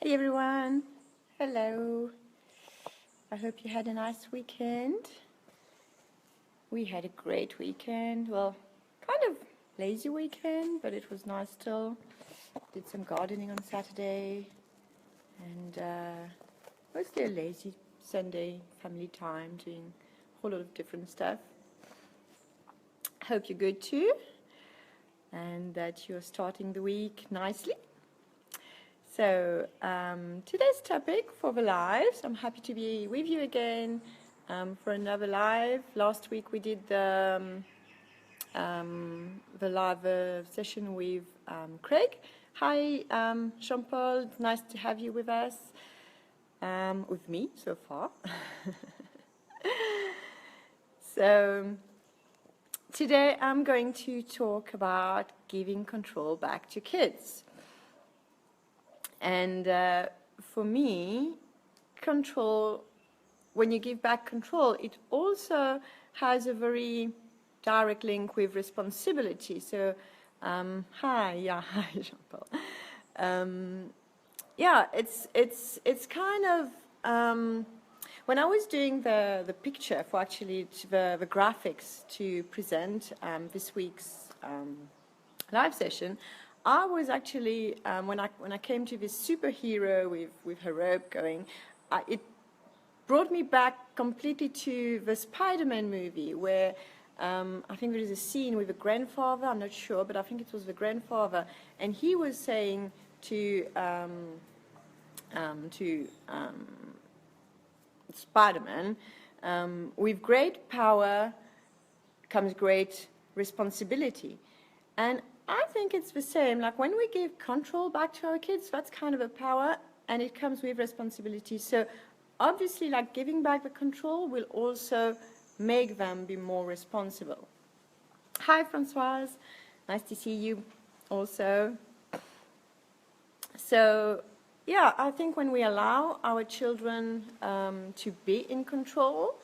Hey everyone, hello. I hope you had a nice weekend. We had a great weekend. Well, kind of lazy weekend, but it was nice still. Did some gardening on Saturday and mostly a lazy Sunday family time doing a whole lot of different stuff. Hope you're good too and that you're starting the week nicely. So today's topic for the lives, I'm happy to be with you again for another live. Last week we did the live session with Craig. Hi Jean-Paul, nice to have you with us, with me so far. So today I'm going to talk about giving control back to kids. And for me, control, when you give back control, it also has a very direct link with responsibility. So, hi Jean-Paul. It's kind of, when I was doing the picture for actually the graphics to present this week's live session, I was actually, when I came to this superhero with her robe going, it brought me back completely to the Spider-Man movie where I think there is a scene with a grandfather, I'm not sure, but I think it was the grandfather, and he was saying to Spider-Man, with great power comes great responsibility. And I think it's the same, like when we give control back to our kids, that's kind of a power and it comes with responsibility. So obviously, like giving back the control will also make them be more responsible. Hi Françoise, nice to see you also. So yeah, I think when we allow our children to be in control,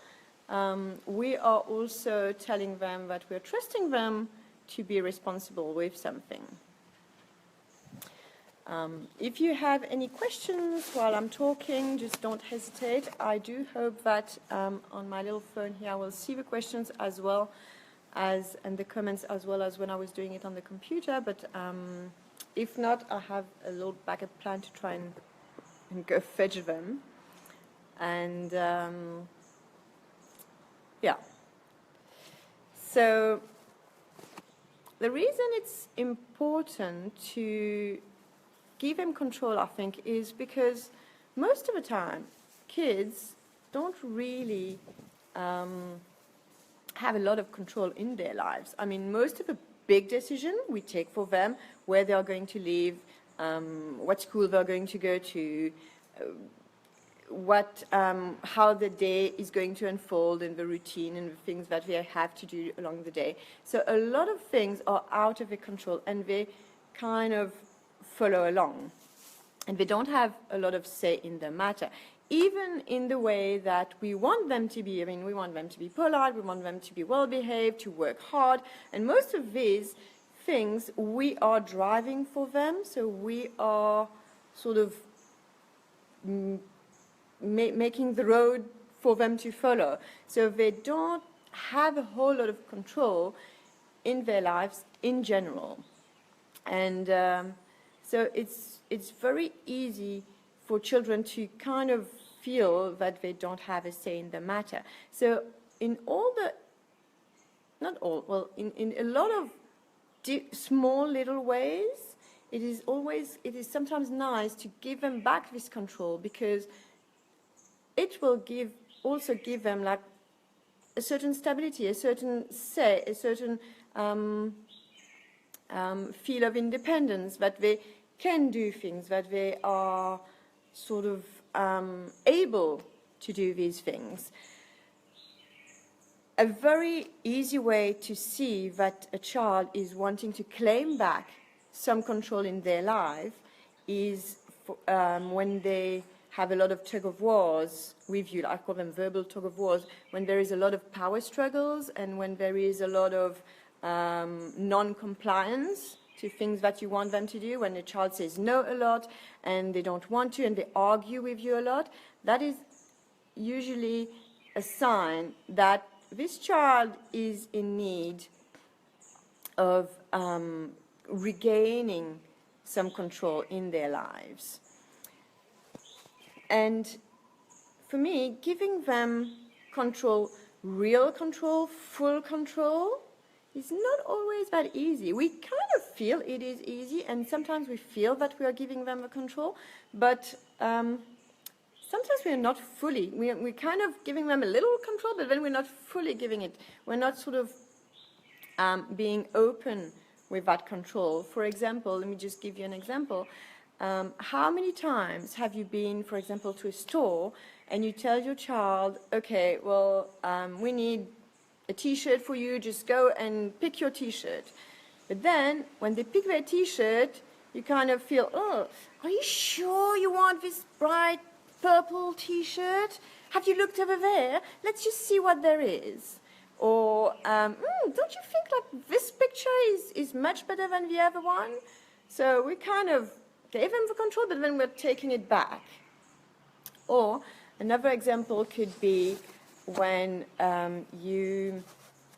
we are also telling them that we're trusting them to be responsible with something. If you have any questions while I'm talking, just don't hesitate. I do hope that on my little phone here I will see the questions as well as and the comments as well as when I was doing it on the computer, but if not, I have a little backup plan to try and go fetch them. And yeah. So the reason it's important to give them control, I think, is because most of the time kids don't really have a lot of control in their lives. I mean, most of the big decisions we take for them, where they are going to live, what school they're going to go to, how the day is going to unfold and the routine and the things that they have to do along the day. So a lot of things are out of their control and they kind of follow along. And they don't have a lot of say in the matter, even in the way that we want them to be. I mean, we want them to be polite, we want them to be well-behaved, to work hard. And most of these things we are driving for them, so we are sort of making the road for them to follow. So they don't have a whole lot of control in their lives in general. And so it's very easy for children to kind of feel that they don't have a say in the matter. So in all the, not all, well, in a lot of small little ways, it is sometimes nice to give them back this control, because it will also give them like a certain stability, a certain say, a certain feel of independence, that they can do things, that they are sort of able to do these things. A very easy way to see that a child is wanting to claim back some control in their life is when they have a lot of tug-of-wars with you. I call them verbal tug-of-wars, when there is a lot of power struggles and when there is a lot of non-compliance to things that you want them to do. When a child says no a lot and they don't want to and they argue with you a lot, that is usually a sign that this child is in need of regaining some control in their lives. And for me, giving them control, real control, full control, is not always that easy. We kind of feel it is easy, and sometimes we feel that we are giving them the control, but sometimes we are not fully. We're kind of giving them a little control, but then we're not fully giving it. We're not sort of being open with that control. For example, let me just give you an example. How many times have you been, for example, to a store and you tell your child, okay, well, we need a T-shirt for you, just go and pick your T-shirt. But then, when they pick their T-shirt, you kind of feel, oh, are you sure you want this bright purple T-shirt? Have you looked over there? Let's just see what there is. Or, don't you think like this picture is much better than the other one? So we kind of gave them the control, but then we're taking it back. Or another example could be when you,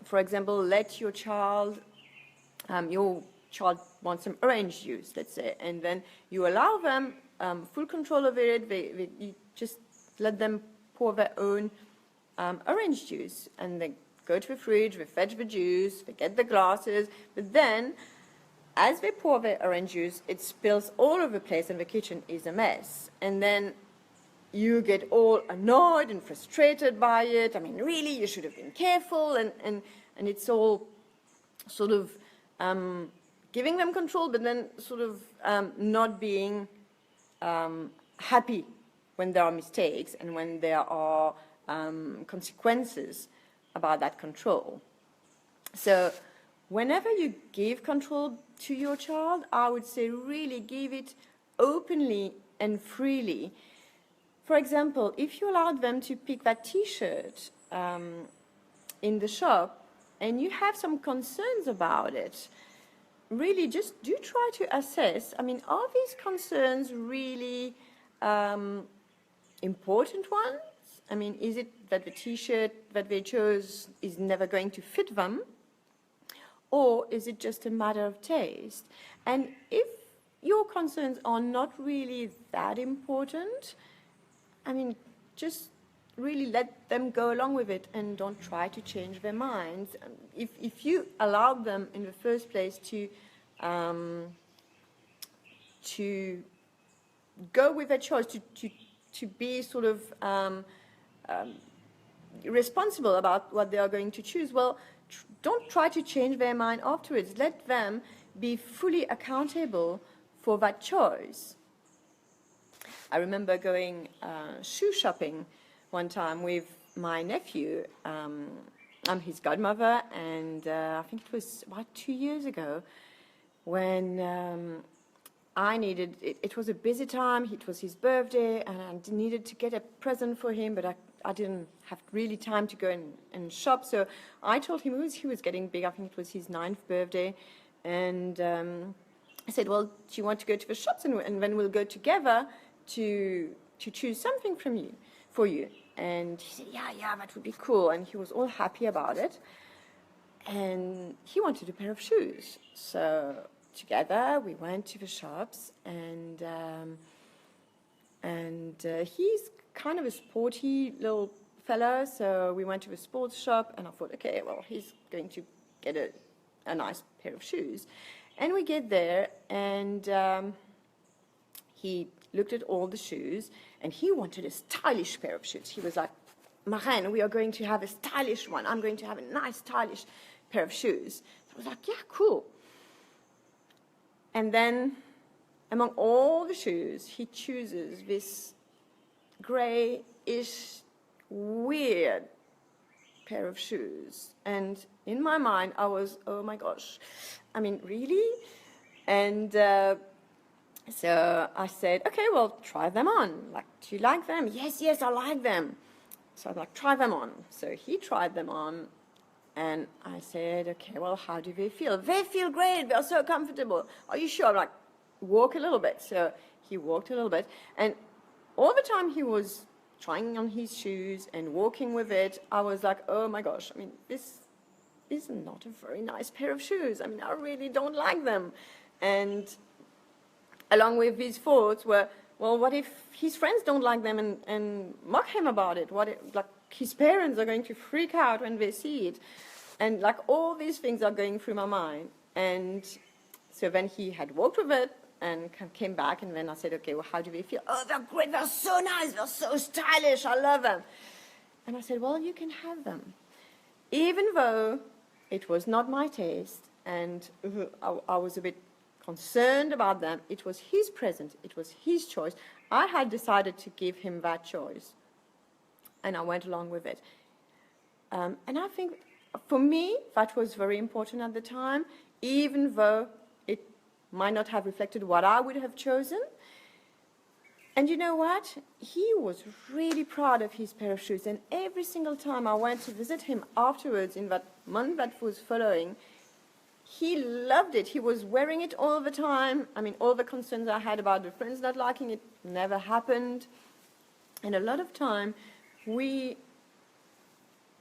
for example, let your child wants some orange juice, let's say, and then you allow them full control of it. You just let them pour their own orange juice, and they go to the fridge, they fetch the juice, they get the glasses, but then as they pour their orange juice, it spills all over the place and the kitchen is a mess. And then you get all annoyed and frustrated by it. I mean, really, you should have been careful, and it's all sort of giving them control, but then sort of not being happy when there are mistakes and when there are consequences about that control. So whenever you give control to your child, I would say really give it openly and freely. For example, if you allowed them to pick that T-shirt in the shop and you have some concerns about it, really just do try to assess, I mean, are these concerns really important ones? I mean, is it that the T-shirt that they chose is never going to fit them? Or is it just a matter of taste? And if your concerns are not really that important, I mean, just really let them go along with it and don't try to change their minds. If you allowed them in the first place to go with their choice, to be sort of responsible about what they are going to choose, well, don't try to change their mind afterwards. Let them be fully accountable for that choice. I remember going shoe shopping one time with my nephew. I'm his godmother, and I think it was about 2 years ago when I needed, it was a busy time, it was his birthday, and I needed to get a present for him, but I didn't have really time to go and shop, so I told him he was getting big. I think it was his 9th birthday, and I said, well, do you want to go to the shops, and then we'll go together to choose something for you. And he said, yeah, that would be cool, and he was all happy about it, and he wanted a pair of shoes. So together we went to the shops, and he's kind of a sporty little fella, so we went to a sports shop, and I thought, okay, well, he's going to get a nice pair of shoes. And we get there, and he looked at all the shoes, and he wanted a stylish pair of shoes. He was like, Marijn, we are going to have a stylish one. I'm going to have a nice, stylish pair of shoes. So I was like, yeah, cool. And then, among all the shoes, he chooses this grayish, weird pair of shoes. And in my mind, I was, oh my gosh, I mean, really? And so I said, okay, well, try them on. Like, do you like them? Yes, I like them. So I was like, try them on. So he tried them on, And I said, okay, well, how do they feel? They feel great. They're so comfortable. Are you sure? I'm like, walk a little bit. So he walked a little bit. And all the time he was trying on his shoes and walking with it, I was like, oh my gosh, I mean, this is not a very nice pair of shoes. I mean, I really don't like them. And along with these thoughts were, well, what if his friends don't like them and mock him about it? What if, like, his parents are going to freak out when they see it? And like all these things are going through my mind. And so then he had walked with it and came back, and then I said, okay, well, how do they feel? Oh, they're great, they're so nice, they're so stylish, I love them. And I said, well, you can have them. Even though it was not my taste, and I was a bit concerned about them, it was his present, it was his choice. I had decided to give him that choice, and I went along with it. And I think, for me, that was very important at the time, even though it might not have reflected what I would have chosen. And you know what? He was really proud of his pair of shoes, and every single time I went to visit him afterwards in that month that was following, he loved it. He was wearing it all the time. I mean, all the concerns I had about the friends not liking it never happened. And a lot of time, we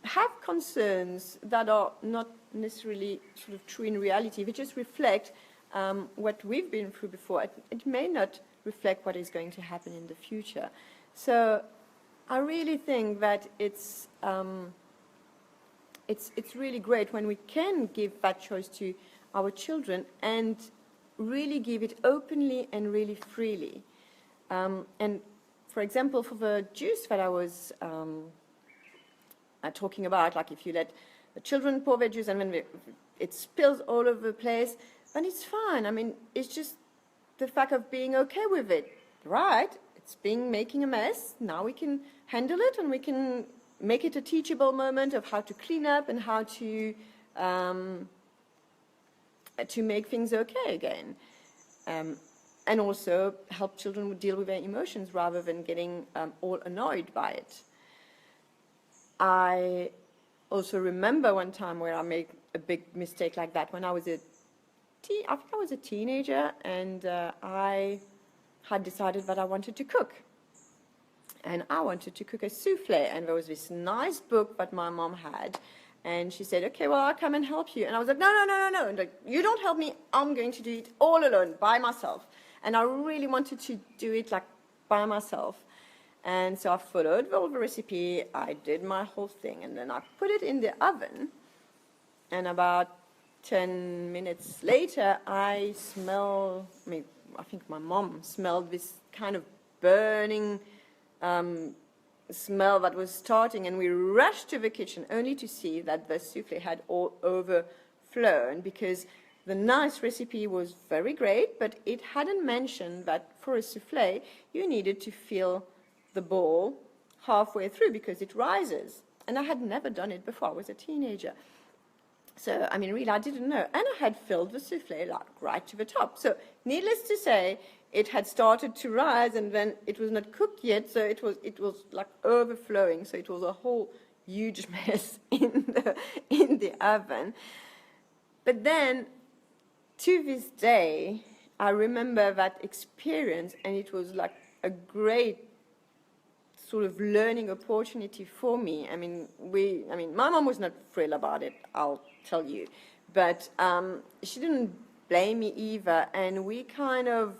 have concerns that are not necessarily sort of true in reality. They just reflect what we've been through before. It may not reflect what is going to happen in the future. So I really think that it's really great when we can give that choice to our children and really give it openly and really freely. And for example, for the juice that I was talking about, like if you let the children pour their juice and then it spills all over the place, then it's fine. I mean, it's just the fact of being okay with it, right? It's making a mess. Now we can handle it, and we can make it a teachable moment of how to clean up and how to make things okay again. And also help children deal with their emotions rather than getting all annoyed by it. I also remember one time where I made a big mistake like that when I was I think I was a teenager, and I had decided that I wanted to cook. And I wanted to cook a souffle, and there was this nice book that my mom had, and she said, okay, well, I'll come and help you. And I was like, no, and like, you don't help me, I'm going to do it all alone, by myself. And I really wanted to do it like by myself. And so I followed all the recipe, I did my whole thing, and then I put it in the oven, and about 10 minutes later, I think my mom smelled this kind of burning smell that was starting, and we rushed to the kitchen only to see that the souffle had all overflown, because the nice recipe was very great, but it hadn't mentioned that for a souffle, you needed to fill the bowl halfway through because it rises. And I had never done it before. I was a teenager. So, I mean, really, I didn't know. And I had filled the souffle like right to the top. So, needless to say, it had started to rise, and then it was not cooked yet, so it was like overflowing. So it was a whole huge mess in the oven. But then, to this day, I remember that experience, and it was like a great sort of learning opportunity for me. I mean, my mom was not thrilled about it, I'll tell you, but she didn't blame me either, and we kind of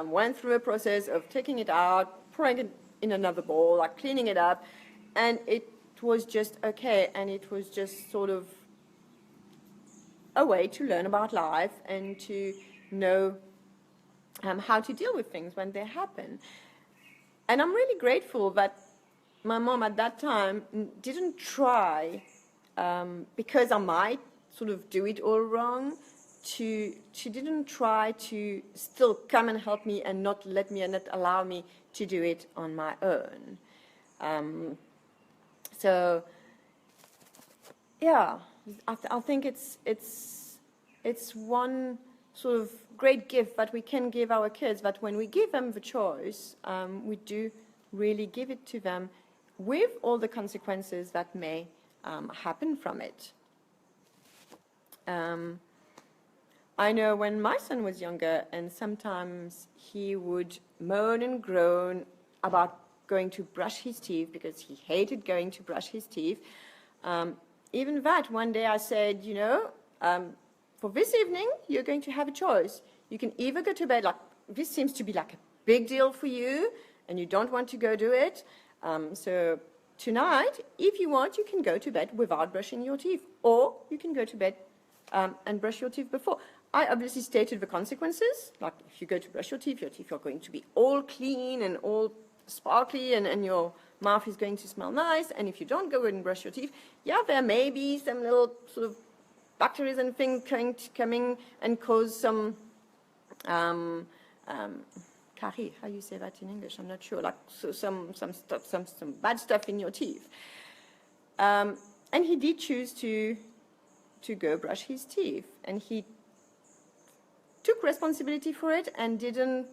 went through a process of taking it out, pouring it in another bowl, like cleaning it up, and it was just okay, and it was just sort of a way to learn about life and to know how to deal with things when they happen. And I'm really grateful that my mom at that time didn't try, because I might sort of do it all wrong, she didn't try to still come and help me and not let me and not allow me to do it on my own. So, yeah, I think it's one sort of great gift that we can give our kids, that when we give them the choice, we do really give it to them with all the consequences that may happen from it. I know when my son was younger, and sometimes he would moan and groan about going to brush his teeth because he hated going to brush his teeth. Even that, one day I said, you know, for this evening, you're going to have a choice. You can either go to bed, like, this seems to be like a big deal for you, and you don't want to go do it. So tonight, if you want, you can go to bed without brushing your teeth, or you can go to bed and brush your teeth before. I obviously stated the consequences, like if you go to brush your teeth are going to be all clean and all sparkly, and your mouth is going to smell nice. And if you don't go and brush your teeth, yeah, there may be some little sort of bacteria and things coming and cause some carie, how you say that in English? I'm not sure. Like some bad stuff in your teeth. And he did choose to go brush his teeth, and he took responsibility for it and didn't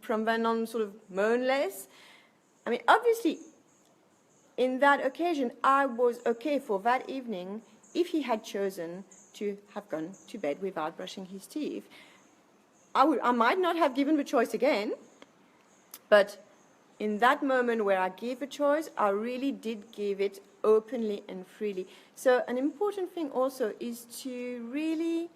from then on sort of moan less. I mean, obviously, in that occasion, I was okay for that evening if he had chosen to have gone to bed without brushing his teeth. I might not have given the choice again, but in that moment where I gave the choice, I really did give it openly and freely. So an important thing also is to really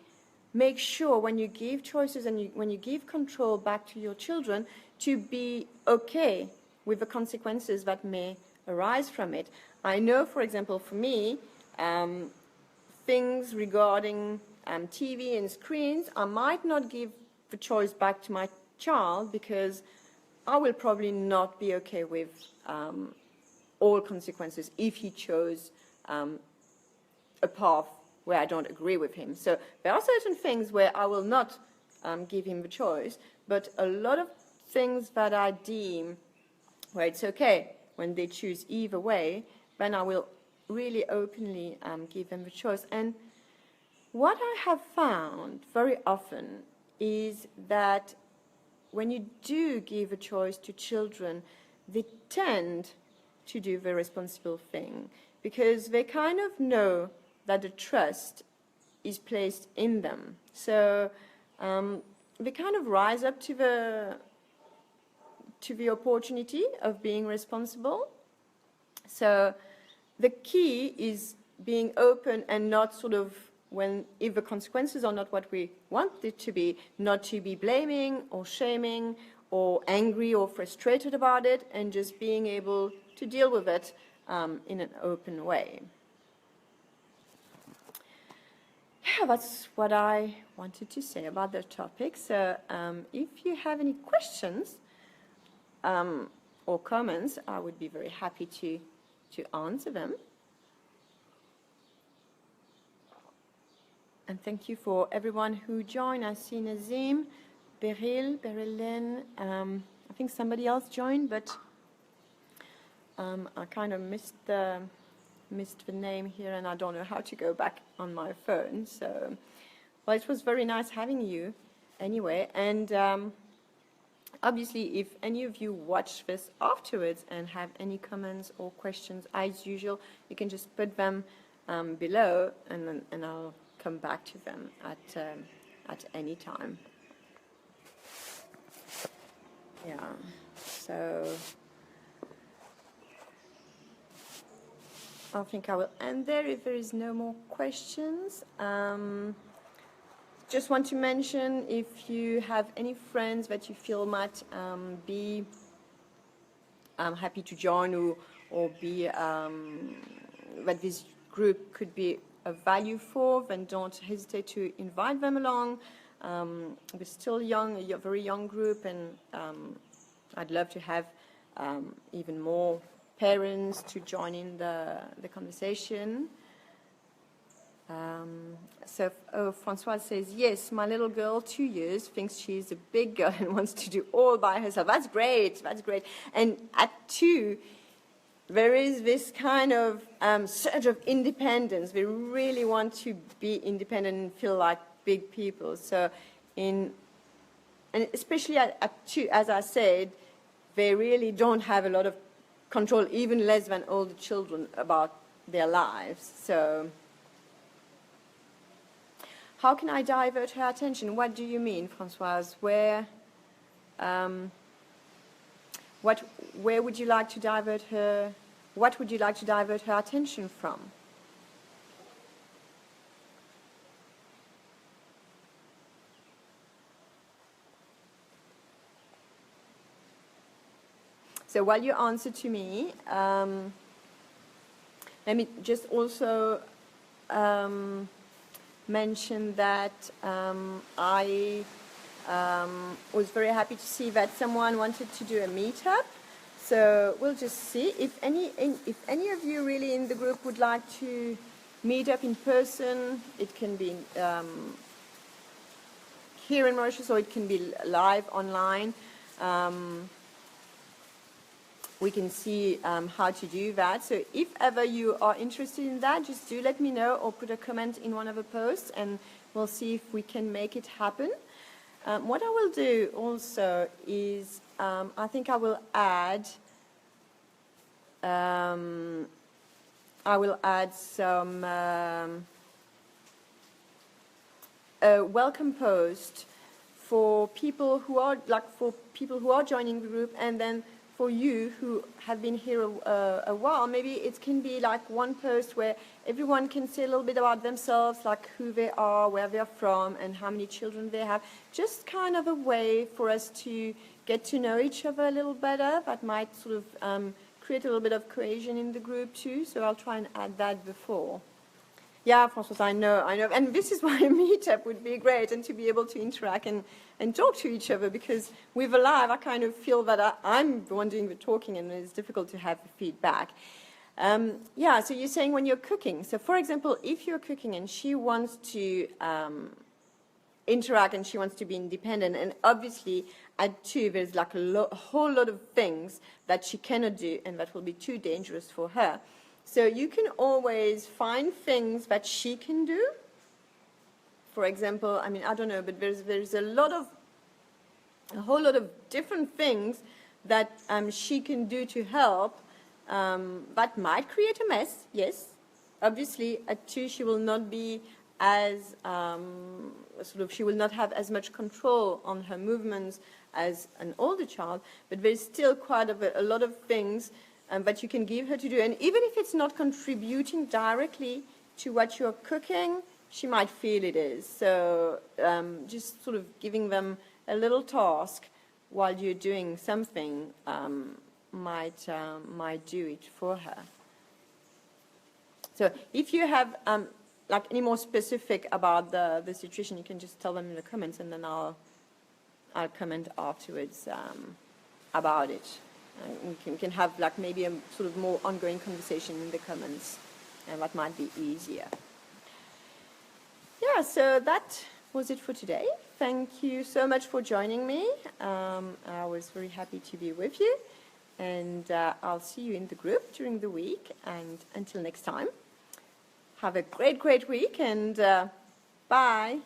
make sure when you give choices and when you give control back to your children, to be okay with the consequences that may arise from it. I know, for example, for me, things regarding TV and screens, I might not give the choice back to my child because I will probably not be okay with all consequences if he chose a path where I don't agree with him. So there are certain things where I will not give him the choice, but a lot of things that I deem where it's okay when they choose either way, then I will really openly give them the choice. And what I have found very often is that when you do give a choice to children, they tend to do the responsible thing because they kind of know that the trust is placed in them. So they kind of rise up to the opportunity of being responsible. So the key is being open and not sort of if the consequences are not what we want it to be, not to be blaming or shaming or angry or frustrated about it, and just being able to deal with it in an open way. Yeah, that's what I wanted to say about the topic. So if you have any questions or comments, I would be very happy to answer them. And thank you for everyone who joined. I see Nazim, Beryl, I think somebody else joined, but I kind of missed the name here, and I don't know how to go back on my phone. So, well, it was very nice having you anyway. And obviously, if any of you watch this afterwards and have any comments or questions, as usual, you can just put them below, and I'll come back to them at any time. Yeah, so I think I will end there if there is no more questions. Just want to mention, if you have any friends that you feel might be happy to join or be that this group could be of value for, then don't hesitate to invite them along. We're still young, a very young group, and I'd love to have even more parents to join in the conversation. So Françoise says, yes, my little girl, 2 years, thinks she's a big girl and wants to do all by herself. That's great, that's great. And at 2, there is this kind of surge of independence. They really want to be independent and feel like big people. So and especially at 2, as I said, they really don't have a lot of control, even less than older children, about their lives. So How can I divert her attention? What do you mean, Françoise? Where would you like to divert her? What would you like to divert her attention from? So while you answer to me, let me just also mention that I was very happy to see that someone wanted to do a meetup. So we'll just see if any of you really in the group would like to meet up in person. It can be here in Mauritius, or it can be live online. We can see how to do that. So if ever you are interested in that, just do let me know or put a comment in one of the posts, and we'll see if we can make it happen. What I will do also is I think I will add some a welcome post for people who are joining the group, and then for you who have been here a while, maybe it can be like one post where everyone can say a little bit about themselves, like who they are, where they're from, and how many children they have. Just kind of a way for us to get to know each other a little better. That might sort of create a little bit of cohesion in the group too. So I'll try and add that before. Yeah, Françoise, I know. And this is why a meetup would be great, and to be able to interact and talk to each other, because with a live, I kind of feel that I'm the one doing the talking, and it's difficult to have the feedback. Yeah, so you're saying when you're cooking. So, for example, if you're cooking and she wants to interact and she wants to be independent, and obviously at 2 there's like a whole lot of things that she cannot do and that will be too dangerous for her. So you can always find things that she can do. For example, I mean, I don't know, but there's a whole lot of different things that she can do to help that might create a mess, yes. Obviously, at 2 she will not be as she will not have as much control on her movements as an older child, but there's still quite a lot of things that you can give her to do. And even if it's not contributing directly to what you're cooking, she might feel it is. So just sort of giving them a little task while you're doing something might do it for her. So if you have like any more specific about the situation, you can just tell them in the comments, and then I'll comment afterwards about it. We can have like maybe a sort of more ongoing conversation in the comments, and that might be easier. Yeah, so that was it for today. Thank you so much for joining me. I was very happy to be with you, and I'll see you in the group during the week. And until next time, have a great week, and bye.